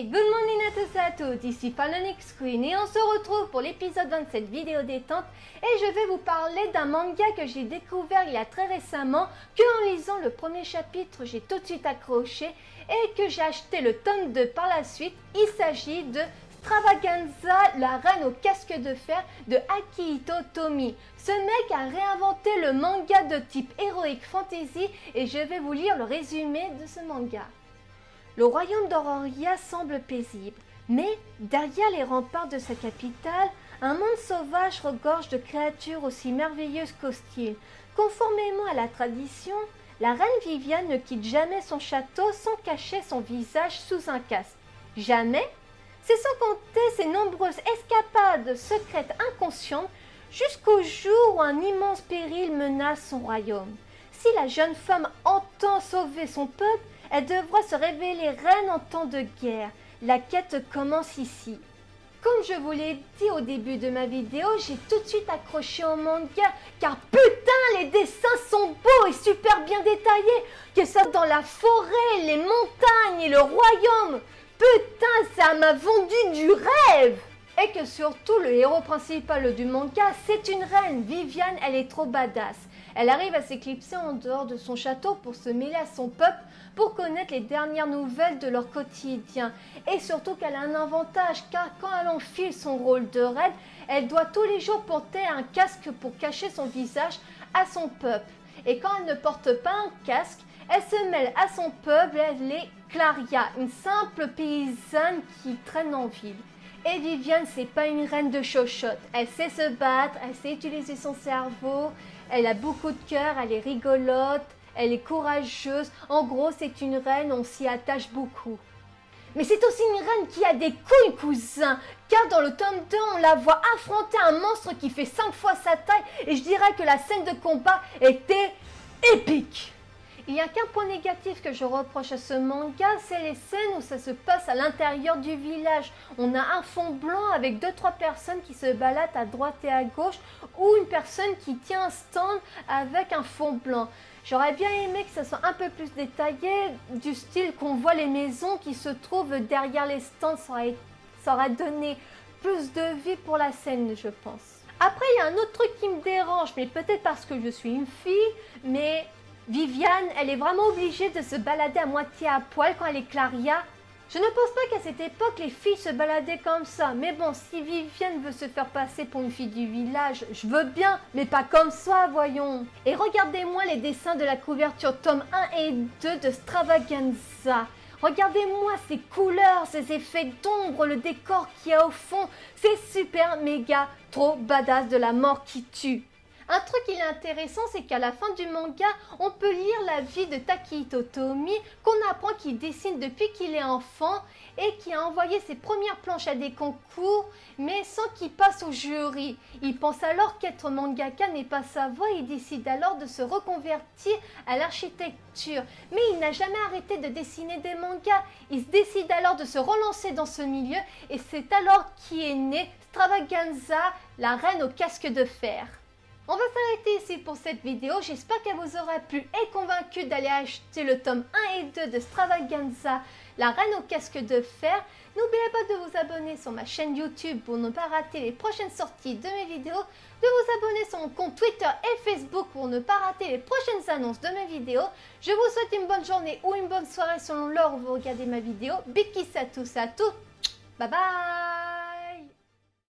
good morning à tous et à toutes, ici Phalonix Queen et on se retrouve pour l'épisode 27 vidéo détente et je vais vous parler d'un manga que j'ai découvert il y a très récemment, que en lisant le premier chapitre j'ai tout de suite accroché et que j'ai acheté le tome 2 par la suite. Il s'agit de Stravaganza, la reine au casque de fer de Akihito Tomy. Ce mec a réinventé le manga de type Heroic Fantasy et je vais vous lire le résumé de ce manga. Le royaume d'Auroria semble paisible, mais derrière les remparts de sa capitale, un monde sauvage regorge de créatures aussi merveilleuses qu'hostiles. Conformément à la tradition, la reine Viviane ne quitte jamais son château sans cacher son visage sous un casque. Jamais? C'est sans compter ses nombreuses escapades secrètes inconscientes jusqu'au jour où un immense péril menace son royaume. Si la jeune femme entend sauver son peuple, elle devra se révéler reine en temps de guerre. La quête commence ici. Comme je vous l'ai dit au début de ma vidéo, j'ai tout de suite accroché au manga car putain les dessins sont beaux et super bien détaillés, que ça dans la forêt, les montagnes et le royaume. Putain, ça m'a vendu du rêve! Et que surtout le héros principal du manga, c'est une reine. Viviane, elle est trop badass. Elle arrive à s'éclipser en dehors de son château pour se mêler à son peuple, pour connaître les dernières nouvelles de leur quotidien. Et surtout qu'elle a un avantage, car quand elle enfile son rôle de reine, elle doit tous les jours porter un casque pour cacher son visage à son peuple. Et quand elle ne porte pas un casque, elle se mêle à son peuple, elle est Claria, une simple paysanne qui traîne en ville. Et Viviane, c'est pas une reine de chochotte. Elle sait se battre, elle sait utiliser son cerveau, elle a beaucoup de cœur, elle est rigolote, elle est courageuse. En gros, c'est une reine, on s'y attache beaucoup. Mais c'est aussi une reine qui a des couilles, cousin, car dans le tome 2, on la voit affronter un monstre qui fait 5 fois sa taille, et je dirais que la scène de combat était épique. Il n'y a qu'un point négatif que je reproche à ce manga, c'est les scènes où ça se passe à l'intérieur du village. On a un fond blanc avec 2-3 personnes qui se baladent à droite et à gauche, ou une personne qui tient un stand avec un fond blanc. J'aurais bien aimé que ça soit un peu plus détaillé, du style qu'on voit les maisons qui se trouvent derrière les stands, ça aurait donné plus de vie pour la scène, je pense. Après, il y a un autre truc qui me dérange, mais peut-être parce que je suis une fille, mais Viviane, elle est vraiment obligée de se balader à moitié à poil quand elle est Claria. Je ne pense pas qu'à cette époque, les filles se baladaient comme ça. Mais bon, si Viviane veut se faire passer pour une fille du village, je veux bien, mais pas comme ça, voyons. Et regardez-moi les dessins de la couverture tome 1 et 2 de Stravaganza. Regardez-moi ces couleurs, ces effets d'ombre, le décor qu'il y a au fond. C'est super méga trop badass, de la mort qui tue. Un truc qui est intéressant, c'est qu'à la fin du manga, on peut lire la vie de Akihito Tomy, qu'on apprend qu'il dessine depuis qu'il est enfant et qui a envoyé ses premières planches à des concours, mais sans qu'il passe au jury. Il pense alors qu'être mangaka n'est pas sa voie et décide alors de se reconvertir à l'architecture. Mais il n'a jamais arrêté de dessiner des mangas. Il se décide alors de se relancer dans ce milieu et c'est alors qu'est né Stravaganza, la reine au casque de fer. On va s'arrêter ici pour cette vidéo, j'espère qu'elle vous aura plu et convaincu d'aller acheter le tome 1 et 2 de Stravaganza, la reine au casque de fer. N'oubliez pas de vous abonner sur ma chaîne YouTube pour ne pas rater les prochaines sorties de mes vidéos, de vous abonner sur mon compte Twitter et Facebook pour ne pas rater les prochaines annonces de mes vidéos. Je vous souhaite une bonne journée ou une bonne soirée selon l'heure où vous regardez ma vidéo. Big kiss à tous et à toutes, bye bye.